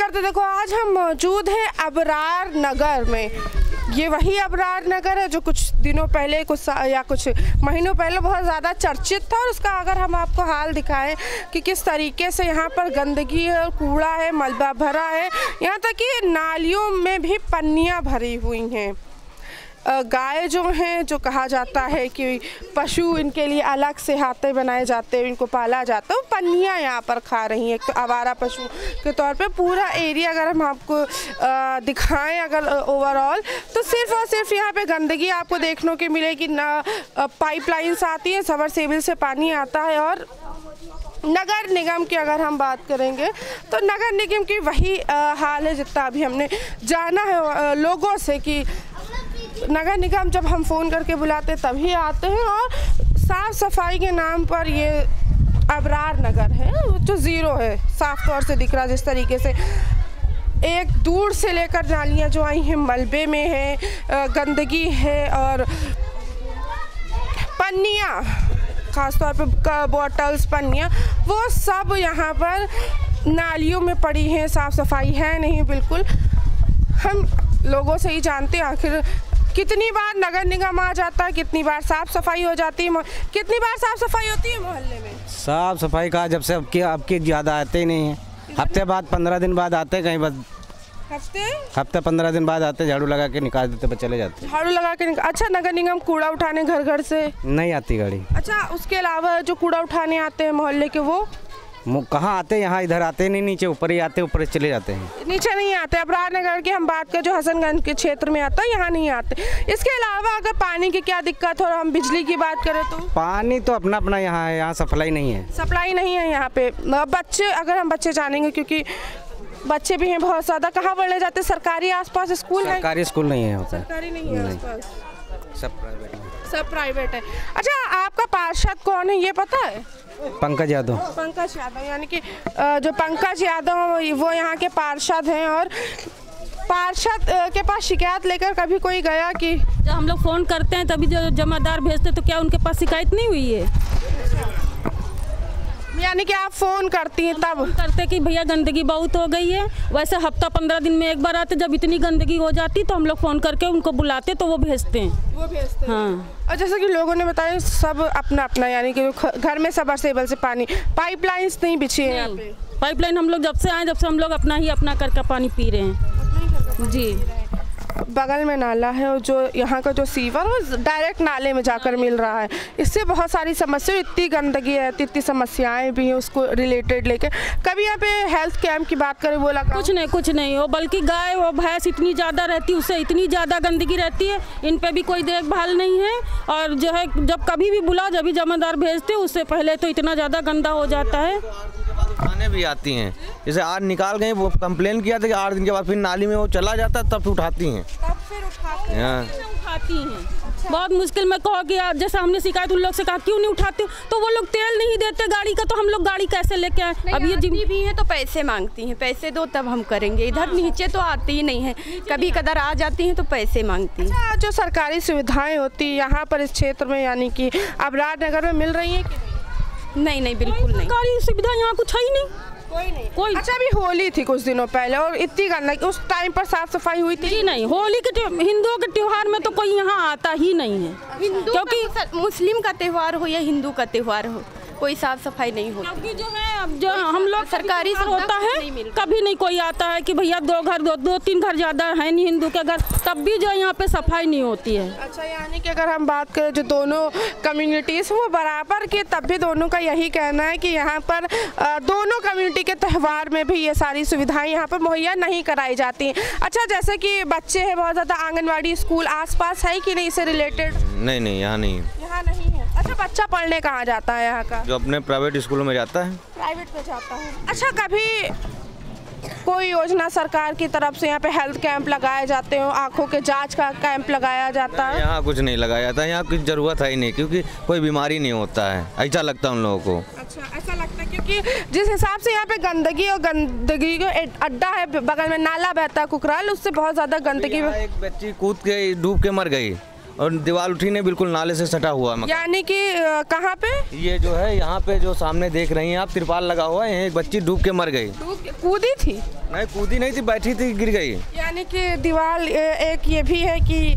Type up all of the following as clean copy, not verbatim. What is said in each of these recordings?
करते देखो आज हम मौजूद हैं अबरार नगर में। ये वही अबरार नगर है जो कुछ दिनों पहले कुछ महीनों पहले बहुत ज़्यादा चर्चित था, और उसका अगर हम आपको हाल दिखाएं कि किस तरीके से यहाँ पर गंदगी है, कूड़ा है, मलबा भरा है, यहाँ तक कि नालियों में भी पन्नियाँ भरी हुई हैं। गाय जो हैं, जो कहा जाता है कि पशु इनके लिए अलग से हाथे बनाए जाते हैं, इनको पाला जाता है, वो पन्नियाँ यहाँ पर खा रही हैं। एक तो आवारा पशु के तौर पे पूरा एरिया अगर हम आपको दिखाएं अगर ओवरऑल, तो सिर्फ और सिर्फ यहाँ पे गंदगी आपको देखने को मिलेगी। ना पाइपलाइंस आती है, सबमर्सिबल से पानी आता है। और नगर निगम की अगर हम बात करेंगे तो नगर निगम की वही हाल है जितना अभी हमने जाना है लोगों से कि नगर निगम जब हम फ़ोन करके बुलाते तभी आते हैं। और साफ़ सफाई के नाम पर ये अबरार नगर है जो ज़ीरो है, साफ तौर से दिख रहा जिस तरीके से एक दूर से लेकर नालियाँ जो आई हैं मलबे में है, गंदगी है, और पन्नियाँ ख़ासतौर पे बॉटल्स, पन्नियाँ, वो सब यहाँ पर नालियों में पड़ी हैं। साफ़ सफाई है नहीं बिल्कुल। हम लोगों से ही जानते हैं आखिर कितनी बार नगर निगम आ जाता है, कितनी बार साफ़ सफाई हो जाती है, कितनी बार साफ़ सफाई होती है मोहल्ले में। साफ़ सफाई का जब से अब ज़्यादा आते ही नहीं है। हफ्ते बाद 15 दिन बाद आते कहीं, बस हफ्ते 15 दिन बाद आते, झाड़ू लगा के निकाल देते, बस चले जाते। झाड़ू लगा के अच्छा, नगर निगम कूड़ा उठाने घर घर से नहीं आती गाड़ी। अच्छा, उसके अलावा जो कूड़ा उठाने आते हैं मोहल्ले के वो कहाँ आते? यहाँ इधर आते नहीं, नीचे ऊपर ही आते, ऊपर चले जाते हैं। नीचे नहीं आते। अबरार नगर की हम बात करें जो हसनगंज के क्षेत्र में आता है, यहाँ नहीं आते। इसके अलावा अगर पानी की क्या दिक्कत हो, हम बिजली की बात करें तो पानी तो अपना अपना यहाँ है, यहाँ सप्लाई नहीं है। सप्लाई नहीं है यहाँ पे। बच्चे, अगर हम बच्चे जानेंगे, क्योंकि बच्चे भी हैं बहुत ज़्यादा, कहाँ पढ़ने जाते? सरकारी आसपास स्कूल है? सरकारी स्कूल नहीं है, होता सरकारी नहीं है आसपास, सब प्राइवेट है। सब प्राइवेट है। अच्छा, आपका पार्षद कौन है ये पता है? पंकज यादव। पंकज यादव, यानी कि जो पंकज यादव वो यहाँ के पार्षद हैं। और पार्षद के पास शिकायत लेकर कभी कोई गया कि जब हम लोग फ़ोन करते हैं तभी जो जमादार भेजते, तो क्या उनके पास शिकायत नहीं हुई है? यानी कि आप फ़ोन करती हैं तब करते कि भैया गंदगी बहुत हो गई है। वैसे हफ्ता 15 दिन में एक बार आते, जब इतनी गंदगी हो जाती तो हम लोग फ़ोन करके उनको बुलाते तो वो भेजते हैं। हाँ। और जैसे कि लोगों ने बताया सब अपना अपना, यानी कि घर में सबमर्सिबल से पानी, पाइपलाइंस नहीं बिछी है यहाँ पे। पाइपलाइन हम लोग जब से आए, जब से हम लोग अपना करके पानी पी रहे हैं जी। बगल में नाला है और जो यहाँ का जो सीवर वो डायरेक्ट नाले में जाकर मिल रहा है। इससे बहुत सारी समस्या, इतनी गंदगी है, इतनी समस्याएं भी हैं उसको रिलेटेड लेके। कभी यहाँ पे हेल्थ कैंप की बात करें, वो लगा कुछ नहीं हो, बल्कि गाय और भैंस इतनी ज़्यादा रहती है, उससे इतनी ज़्यादा गंदगी रहती है, इन पे भी कोई देखभाल नहीं है। और जो है जब कभी भी बुलाओ, जब भी जमादार भेजते उससे पहले तो इतना ज़्यादा गंदा हो जाता है। उठाने भी आती हैं, जैसे आज निकाल गए, वो कंप्लेन किया था कि 8 दिन के बाद फिर नाली में वो चला जाता है, तब उठाती हैं। उठाती हैं। बहुत मुश्किल में कहो कि जैसे हमने शिकायत उन लोग से कहा क्यों नहीं उठाते, तो वो लोग तेल नहीं देते गाड़ी का, तो हम लोग गाड़ी कैसे लेके आए? अब ये जितनी भी है तो पैसे मांगती हैं, पैसे दो तब हम करेंगे। इधर नीचे तो आती ही नहीं है, कभी कदर आ जाती हैं तो पैसे मांगती हैं। अच्छा, जो सरकारी सुविधाएं होती है यहाँ पर इस क्षेत्र में, यानी कि अबरार नगर में मिल रही है कि नहीं? बिल्कुल नहीं। सरकारी सुविधा यहाँ कुछ है ही नहीं, कोई। अच्छा, अभी होली थी कुछ दिनों पहले और इतनी गंदगी, उस टाइम पर साफ सफाई हुई थी? नहीं, होली के हिंदुओं के त्योहार में तो कोई यहाँ आता ही नहीं है। क्योंकि मुस्लिम का त्यौहार हो या हिंदू का त्यौहार हो, कोई साफ सफाई नहीं होती। क्योंकि जो है अब जो हम लोग सरकारी से होता है, कभी नहीं कोई आता है कि भैया दो तीन घर ज़्यादा है नहीं हिंदू के घर, तब भी जो यहाँ पे सफाई नहीं होती है। अच्छा, यानी कि अगर हम बात करें जो दोनों कम्युनिटीज़ वो बराबर के, तब भी दोनों का यही कहना है कि यहाँ पर दोनों कम्युनिटी के त्यौहार में भी ये सारी सुविधाएं यहाँ पर मुहैया नहीं कराई जाती हैं। अच्छा, जैसे कि बच्चे हैं बहुत ज़्यादा, आंगनवाड़ी स्कूल आसपास है कि नहीं इससे रिलेटेड? नहीं, यहाँ नहीं है। यहाँ नहीं है। अच्छा, बच्चा पढ़ने कहाँ जाता है यहाँ का? जो अपने प्राइवेट स्कूलों में जाता है। प्राइवेट में जाता है। अच्छा, कभी कोई योजना सरकार की तरफ से यहाँ पे हेल्थ कैंप लगाए जाते हो, आंखों के जांच का कैंप लगाया जाता है? यहाँ कुछ नहीं लगाया जाता, यहाँ कुछ ज़रूरत है ही नहीं, क्योंकि कोई बीमारी नहीं होता है, ऐसा लगता है उन लोगों को। अच्छा, ऐसा लगता है क्योंकि जिस हिसाब से यहाँ पे गंदगी का अड्डा है, बगल में नाला बहता है कुकराल, उससे बहुत ज़्यादा गंदगी। एक बच्ची कूद के डूब के मर गई, और दीवार उठी नहीं, बिल्कुल नाले से सटा हुआ है। यानी कि कहाँ पे? ये जो है यहाँ पे जो सामने देख रही हैं आप, तिरपाल लगा हुआ है, एक बच्ची डूब के मर गई। कूदी थी? नहीं, कूदी नहीं थी, बैठी थी, गिर गई। यानी कि दीवार एक ये भी है कि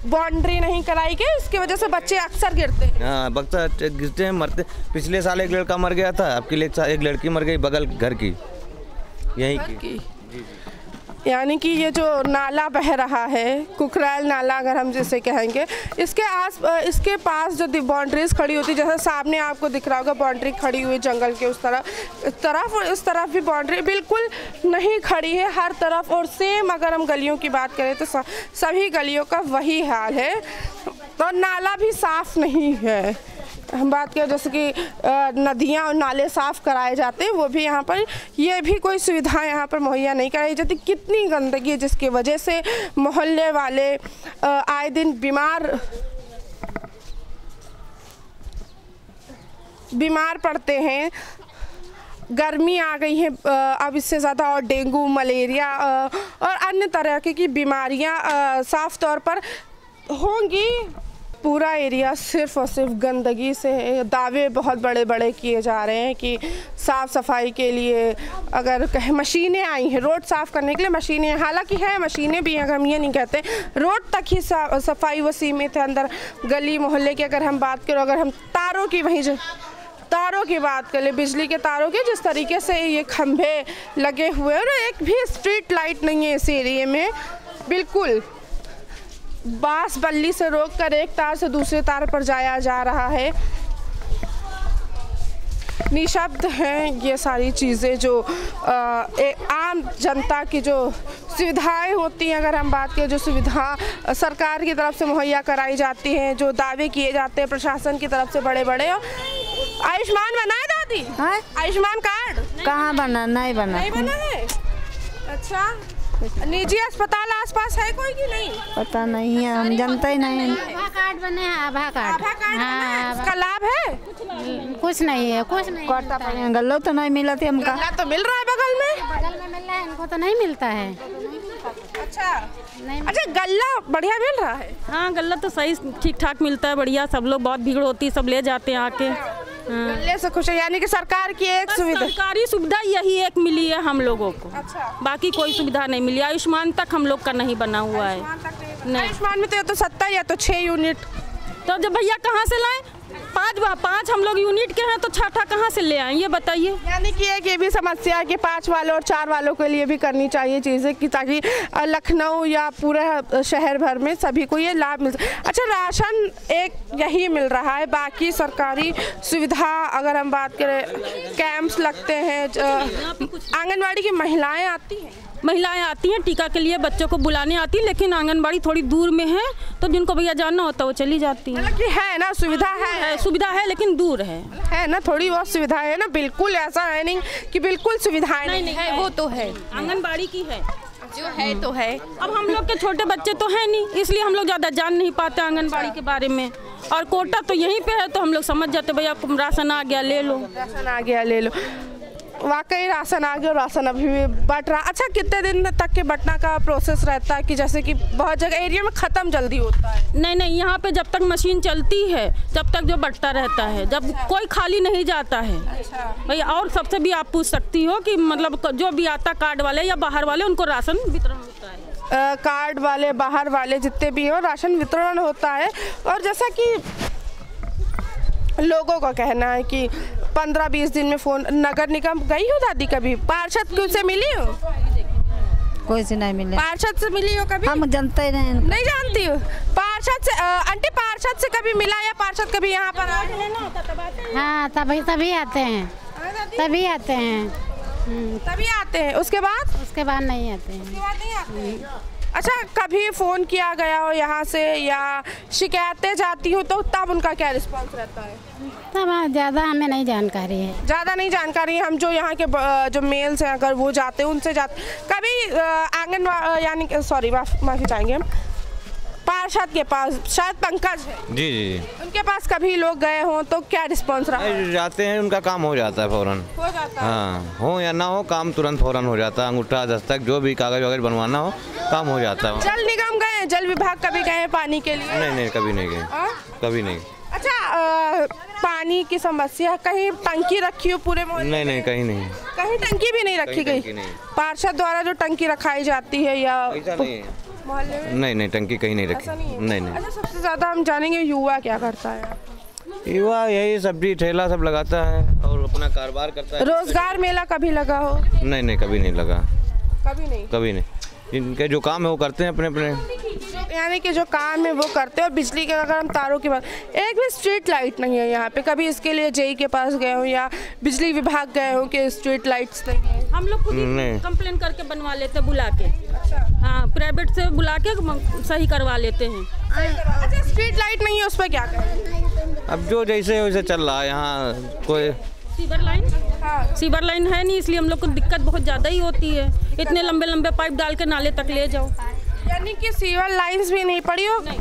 बाउंड्री नहीं कराई गई, इसकी वजह से बच्चे अक्सर गिरते हैं। हाँ, बच्चा गिरते हैं, मरते। पिछले साल एक लड़का मर गया था, अब की एक लड़की मर गई बगल घर की, यहीं की। यानी कि ये जो नाला बह रहा है, कुकराल नाला अगर हम जिसे कहेंगे, इसके पास जो बाउंड्रीज खड़ी होती, जैसे सामने आपको दिख रहा होगा बाउंड्री खड़ी हुई जंगल के उस तरफ और इस तरफ भी बाउंड्री बिल्कुल नहीं खड़ी है हर तरफ। और सेम अगर हम गलियों की बात करें तो सभी गलियों का वही हाल है। तो नाला भी साफ़ नहीं है। हम बात करें जैसे कि नदियाँ और नाले साफ़ कराए जाते हैं, वो भी यहाँ पर ये भी कोई सुविधा यहाँ पर मुहैया नहीं कराई जाती। कितनी गंदगी है जिसकी वजह से मोहल्ले वाले आए दिन बीमार पड़ते हैं। गर्मी आ गई है अब, इससे ज़्यादा और डेंगू, मलेरिया और अन्य तरह की बीमारियाँ साफ तौर पर होंगी। पूरा एरिया सिर्फ और सिर्फ गंदगी से है। दावे बहुत बड़े बड़े किए जा रहे हैं कि साफ़ सफाई के लिए अगर कहें मशीनें आई हैं, रोड साफ़ करने के लिए मशीनें, हालांकि है मशीनें भी हैं, अगर हम ये नहीं कहते, रोड तक ही सफाई वो सीमित है। अंदर गली मोहल्ले की अगर हम बात करें, अगर हम तारों की बात करें, बिजली के तारों के, जिस तरीके से ये खंभे लगे हुए हैं और एक भी स्ट्रीट लाइट नहीं है इस एरिए में, बिल्कुल बांस बल्ली से रोककर एक तार से दूसरे तार पर जाया जा रहा है। निशब्द हैं ये सारी चीज़ें जो आम जनता की जो सुविधाएं होती हैं, अगर हम बात करें, जो सुविधा सरकार की तरफ से मुहैया कराई जाती हैं, जो दावे किए जाते हैं प्रशासन की तरफ से बड़े बड़े। आयुष्मान बना है दादी? हाँ? आयुष्मान कार्ड कहाँ बना? नहीं बना है। अच्छा, निजी अस्पताल आसपास है कोई कि नहीं? पता नहीं है, हम जानते ही नहीं। आभा कार्ड बने हैं, आभा कार्ड। हाँ, इसका लाभ है? कुछ नहीं है, कुछ नहीं। गल्लो तो नहीं मिला थी हमका। गल्ला तो मिल रहा है बगल में मिल रहा है, इनको तो नहीं मिलता है। अच्छा, अच्छा, गल्ला बढ़िया मिल रहा है? हाँ, गल्ला तो सही ठीक ठाक मिलता है, बढ़िया। सब लोग, बहुत भीड़ होती है, सब ले जाते हैं आके। गल्ले से खुश है, यानी कि सरकार की एक सुविधा, सरकारी सुविधा यही एक मिली है हम लोगों को। अच्छा, बाकी कोई सुविधा नहीं मिली। आयुष्मान तक हम लोग का नहीं बना हुआ है। आयुष्मान में तो या तो 7 या तो 6 यूनिट, तो जब भैया कहाँ से लाएं? 5 हम लोग यूनिट के हैं, तो 6 कहाँ से ले आएं, ये बताइए। यानी कि एक ये भी समस्या है कि 5 वालों और 4 वालों के लिए भी करनी चाहिए चीज़ें, कि ताकि लखनऊ या पूरा शहर भर में सभी को ये लाभ मिल। अच्छा, राशन एक यही मिल रहा है, बाकी सरकारी सुविधा अगर हम बात करें, कैंप्स लगते हैं, आंगनवाड़ी की महिलाएं आती हैं टीका के लिए, बच्चों को बुलाने आती है, लेकिन आंगनबाड़ी थोड़ी दूर में है, तो जिनको भैया जानना होता है वो चली जाती है। मतलब है ना, सुविधा है लेकिन दूर है ना, थोड़ी बहुत सुविधा है ना, बिल्कुल ऐसा है नहीं कि बिल्कुल सुविधाएं नहीं है। वो तो है, आंगनबाड़ी की है जो है तो है। अब हम लोग के छोटे बच्चे तो हैं नहीं, इसलिए हम लोग ज़्यादा जान नहीं पाते आंगनबाड़ी के बारे में, और कोटा तो यहीं पे है, तो हम लोग समझ जाते भैया राशन आ गया ले लो। वाकई राशन आ गया, राशन अभी भी बट रहा। अच्छा, कितने दिन तक के बंटना का प्रोसेस रहता है? कि जैसे कि बहुत जगह एरिया में ख़त्म जल्दी होता है। नहीं, यहाँ पे जब तक मशीन चलती है तब तक जो बंटता रहता है, जब कोई खाली नहीं जाता है। भैया, और सबसे भी आप पूछ सकती हो कि मतलब जो भी आता कार्ड वाले या बाहर वाले, उनको राशन वितरण होता है। कार्ड वाले, बाहर वाले जितने भी हो, राशन वितरण होता है। और जैसा कि लोगों का कहना है कि 15-20 दिन में फ़ोन, नगर निगम गई हो दादी कभी? पार्षद से मिली हो? कोई से नहीं मिले। पार्षद से मिली हो कभी? हम जानते नहीं जानती हो पार्षद से? आंटी, पार्षद से कभी मिला या पार्षद कभी यहाँ पर? हाँ, तभी आते हैं, तभी आते हैं। उसके बाद नहीं आते हैं। अच्छा, कभी फ़ोन किया गया हो यहाँ से या शिकायतें जाती हो तो तब उनका क्या रिस्पांस रहता है? तब ज़्यादा हमें नहीं जानकारी है। ज़्यादा नहीं जानकारी है। हम जो यहाँ के जो मेल्स हैं, अगर वो जाते हैं, उनसे जाते कभी आंगनबाड़ी, यानी सॉरी माफ़ी चाहेंगे, पार्षद के पास शायद पंकज है जी, उनके पास कभी लोग गए हों तो क्या रिस्पांस रहा? जाते हैं, उनका काम हो जाता है फौरन। हो जाता है? हाँ, हो या ना हो, काम तुरंत फौरन हो जाता है। अंगूठा दस्तक जो भी कागज वगैरह बनवाना हो, काम हो जाता है। जल निगम गए हैं जल विभाग कभी गए हैं पानी के लिए? नहीं कभी नहीं गए, कभी नहीं। अच्छा, पानी की समस्या, कहीं टंकी रखी हो पूरे मोहल्ले? नहीं कहीं नहीं, कहीं टंकी भी नहीं रखी गई? पार्षद द्वारा जो टंकी रखाई जाती है या मोहल्ले में? नहीं टंकी कहीं नहीं रखी, नहीं। अच्छा, सबसे ज्यादा हम जानेंगे युवा क्या करता है? युवा यही सब्जी ठेला सब लगाता है और अपना कारोबार करता है। रोजगार मेला कभी लगा हो? नहीं कभी नहीं लगा, कभी नहीं। इनके जो काम है वो करते हैं अपने, यानी कि जो काम है वो करते हैं। और बिजली के अगर हम तारों की बात, एक भी स्ट्रीट लाइट नहीं है यहाँ पे। कभी इसके लिए जेई के पास गए हो या बिजली विभाग गए हो कि स्ट्रीट लाइट्स नहीं है? हम लोग खुद ही कंप्लेन करके बनवा लेते हैं, बुला के। हाँ, प्राइवेट से बुला के सही करवा लेते हैं। अच्छा, स्ट्रीट लाइट नहीं है, उस पर क्या करें? अब जो जैसे वैसे चल रहा है यहाँ। कोई सीवर लाइन है नहीं, इसलिए हम लोग को दिक्कत बहुत ज़्यादा ही होती है। इतने लंबे पाइप डाल के नाले तक ले जाओ। यानी कि सीवर लाइंस भी नहीं पड़ी हो? नहीं।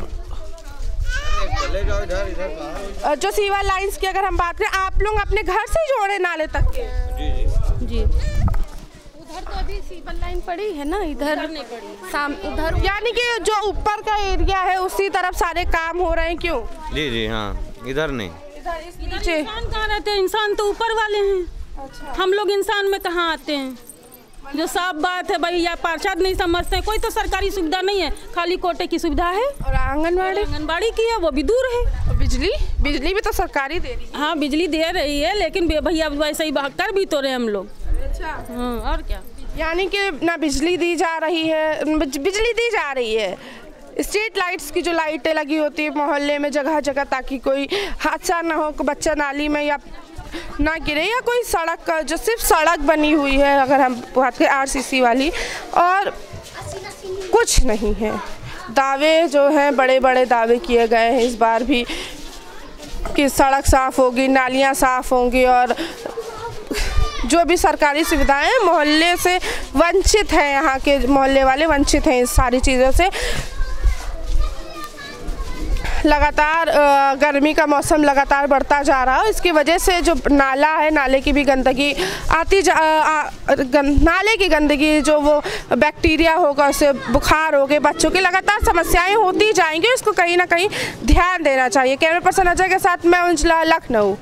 चले जाओ इधर। जो सीवर लाइंस की अगर हम बात करें, आप लोग अपने घर से जोड़े नाले तक के? जी। उधर तो अभी सीवर लाइन पड़ी है ना, इधर नहीं पड़ी। उधर यानी कि जो ऊपर का एरिया है उसी तरफ सारे काम हो रहे हैं, क्यों? जी हाँ, इधर नहीं। इंसान कहाँ रहते हैं? इंसान तो ऊपर वाले हैं। अच्छा। हम लोग इंसान में कहाँ आते हैं? जो साफ बात है भाई, या पार्षद नहीं समझते हैं। कोई तो सरकारी सुविधा नहीं है, खाली कोटे की सुविधा है। और आंगनबाड़ी की है, वो भी दूर है। और बिजली भी तो सरकारी दे रही है। हाँ, बिजली दे रही है, लेकिन भैया वैसे ही कर भी तो रहे हम लोग। अच्छा। हाँ, और क्या? यानी कि ना बिजली दी जा रही है, स्ट्रीट लाइट्स की जो लाइटें लगी होती है मोहल्ले में जगह जगह, ताकि कोई हादसा ना हो, बच्चा नाली में या ना गिरे, या कोई सड़क जो सिर्फ सड़क बनी हुई है अगर हम बात करें आरसीसी वाली, और कुछ नहीं है। दावे जो हैं, बड़े बड़े दावे किए गए हैं इस बार भी कि सड़क साफ़ होगी, नालियाँ साफ़ होंगी, और जो भी सरकारी सुविधाएं मोहल्ले से वंचित हैं, यहाँ के मोहल्ले वाले वंचित हैं इस सारी चीज़ों से। लगातार गर्मी का मौसम लगातार बढ़ता जा रहा है, इसकी वजह से जो नाला है, नाले की भी गंदगी नाले की गंदगी, जो वो बैक्टीरिया होगा, उससे बुखार हो गए, बच्चों की लगातार समस्याएं होती जाएंगी। इसको कहीं ना कहीं ध्यान देना चाहिए। कैमरा पर्सन अजय के साथ मैं उंजला, लखनऊ।